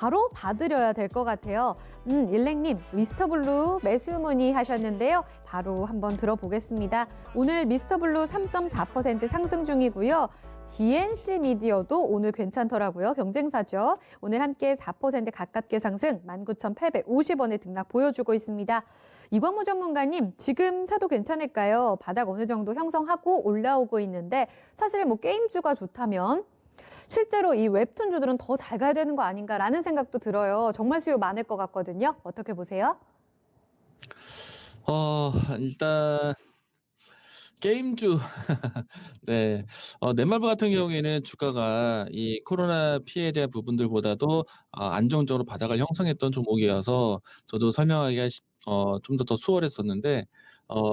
바로 받으려야 될 것 같아요. 일렉님, 미스터블루 매수 문의하셨는데요. 바로 한번 들어보겠습니다. 오늘 미스터블루 3.4% 상승 중이고요. DNC 미디어도 오늘 괜찮더라고요. 경쟁사죠. 오늘 함께 4% 가깝게 상승, 19,850원의 등락 보여주고 있습니다. 이광무 전문가님, 지금 사도 괜찮을까요? 바닥 어느 정도 형성하고 올라오고 있는데 사실 뭐 게임주가 좋다면 실제로 이 웹툰주들은 더 잘 가야 되는 거 아닌가라는 생각도 들어요. 정말 수요 많을 것 같거든요. 어떻게 보세요? 일단 게임주 네. 넷마블 같은 경우에는 주가가 이 코로나 피해에 대한 부분들보다도 안정적으로 바닥을 형성했던 종목이어서 저도 설명하기가 좀 더 수월했었는데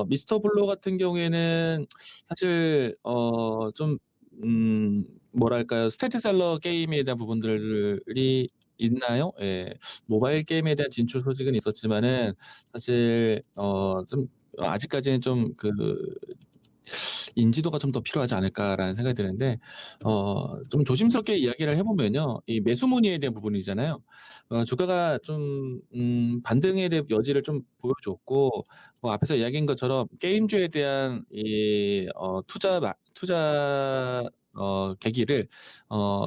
미스터 블루 같은 경우에는 사실 좀 뭐랄까요? 스테디셀러 게임에 대한 부분들이 있나요? 예. 모바일 게임에 대한 진출 소식은 있었지만은 사실 좀 아직까지는 좀 인지도가 좀 더 필요하지 않을까라는 생각이 드는데 좀 조심스럽게 이야기를 해 보면요. 이 매수 문의에 대한 부분이잖아요. 주가가 좀 반등에 대한 여지를 좀 보여줬고 앞에서 이야기한 것처럼 게임주에 대한 이 투자 계기를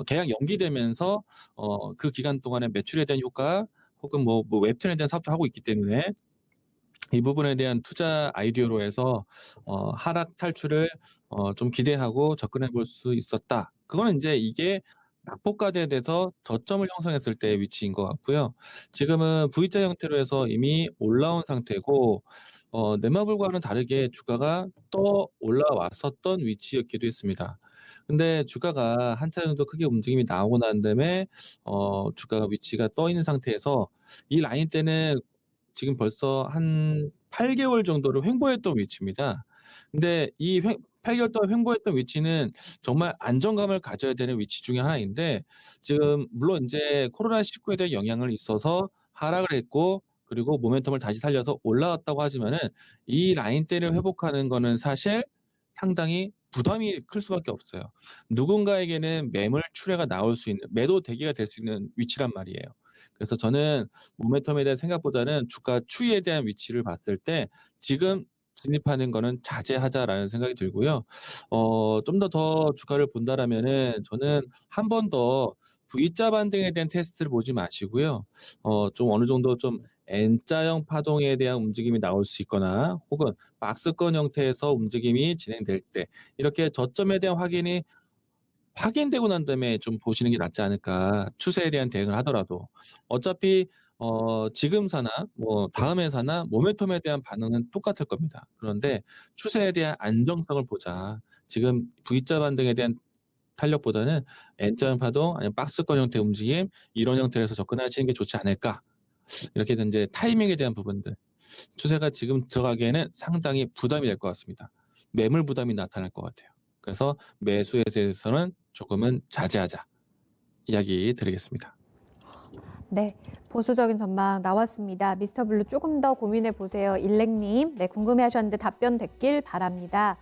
계약 연기되면서 그 기간 동안에 매출에 대한 효과 혹은 뭐 웹툰에 대한 사업도 하고 있기 때문에 이 부분에 대한 투자 아이디어로 해서 하락 탈출을 좀 기대하고 접근해 볼 수 있었다. 그거는 인제 이게 낙폭과대에 돼서 저점을 형성했을 때의 위치인 것 같고요. 지금은 V자 형태로 해서 이미 올라온 상태고 넷마블과는 다르게 주가가 떠 올라왔었던 위치였기도 했습니다. 근데 주가가 한 차 정도 크게 움직임이 나오고 난 다음에 주가 위치가 떠 있는 상태에서 이 라인 때는 지금 벌써 한 8 개월 정도를 횡보했던 위치입니다. 근데 이 8 개월 동안 횡보했던 위치는 정말 안정감을 가져야 되는 위치 중에 하나인데 지금 물론 인제 코로나19에 대한 영향을 있어서 하락을 했고 그리고 모멘텀을 다시 살려서 올라왔다고 하지만은 이 라인대를 회복하는 거는 사실 상당히 부담이 클 수밖에 없어요. 누군가에게는 매물 출회가 나올 수 있는 매도 대기가 될 수 있는 위치란 말이에요. 그래서 저는 모멘텀에 대한 생각보다는 주가 추이에 대한 위치를 봤을 때 지금 진입하는 거는 자제하자라는 생각이 들고요. 좀 더 주가를 본다라면은 저는 한 번 더 V자 반등에 대한 테스트를 보지 마시고요. 좀 어느 정도 좀 N자형 파동에 대한 움직임이 나올 수 있거나 혹은 박스권 형태에서 움직임이 진행될 때 이렇게 저점에 대한 확인되고 난 다음에 좀 보시는 게 낫지 않을까. 추세에 대한 대응을 하더라도. 어차피 지금 사나 뭐 다음 해 사나 모멘텀에 대한 반응은 똑같을 겁니다. 그런데 추세에 대한 안정성을 보자. 지금 V자 반등에 대한 탄력보다는 N자형 파동 아니면 박스권 형태의 움직임 이런 형태로 해서 접근하시는 게 좋지 않을까. 이렇게 인제 타이밍에 대한 부분들. 추세가 지금 들어가기에는 상당히 부담이 될 것 같습니다. 매물 부담이 나타날 것 같아요. 그래서 매수에 대해서는 조금은 자제하자. 이야기 드리겠습니다. 네, 보수적인 전망 나왔습니다. 미스터블루 조금 더 고민해 보세요. 일렉님, 네, 궁금해하셨는데 답변 됐길 바랍니다.